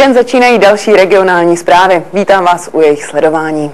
Den začínají další regionální zprávy. Vítám vás u jejich sledování.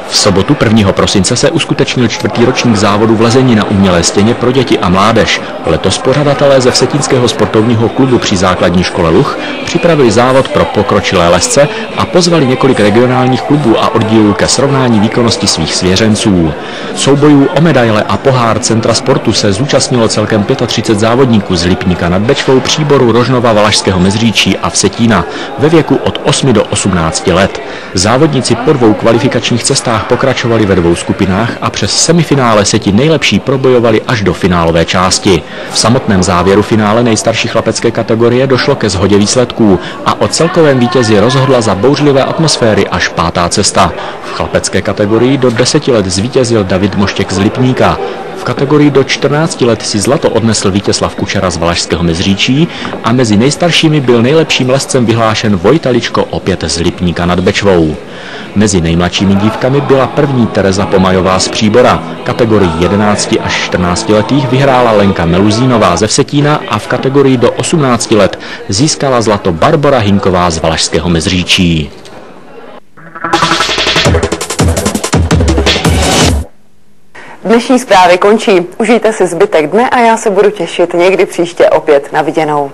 V sobotu 1. prosince se uskutečnil 4. ročník závodu v lezení na umělé stěně pro děti a mládež. Letos pořadatelé ze Vsetínského sportovního klubu při základní škole Luh připravili závod pro pokročilé lezce a pozvali několik regionálních klubů a oddílů ke srovnání výkonnosti svých svěřenců. Soubojů o medaile a pohár Centra sportu se zúčastnilo celkem 35 závodníků z Lipníka nad Bečvou, Příboru, Rožnova, Valašského Mezříčí a Vsetína ve věku od 8 do 18 let. Závodníci po 2 kvalifikačních cestách pokračovali ve 2 skupinách a přes semifinále se ti nejlepší probojovali až do finálové části. V samotném závěru finále nejstarší chlapecké kategorie došlo ke shodě výsledků a o celkovém vítězi rozhodla za bouřlivé atmosféry až 5. cesta. V chlapecké kategorii do 10 let zvítězil David Moštěk z Lipníka. V kategorii do 14 let si zlato odnesl Vítězslav Kučera z Valašského Mezříčí a mezi nejstaršími byl nejlepším lezcem vyhlášen Vojta Ličko opět z Lipníka nad Bečvou. Mezi nejmladšími dívkami byla první Tereza Pomajová z Příbora. Kategorii 11 až 14 letých vyhrála Lenka Meluzínová ze Vsetína a v kategorii do 18 let získala zlato Barbora Hinková z Valašského Mezříčí. Dnešní zprávy končí. Užijte si zbytek dne a já se budu těšit někdy příště opět na viděnou.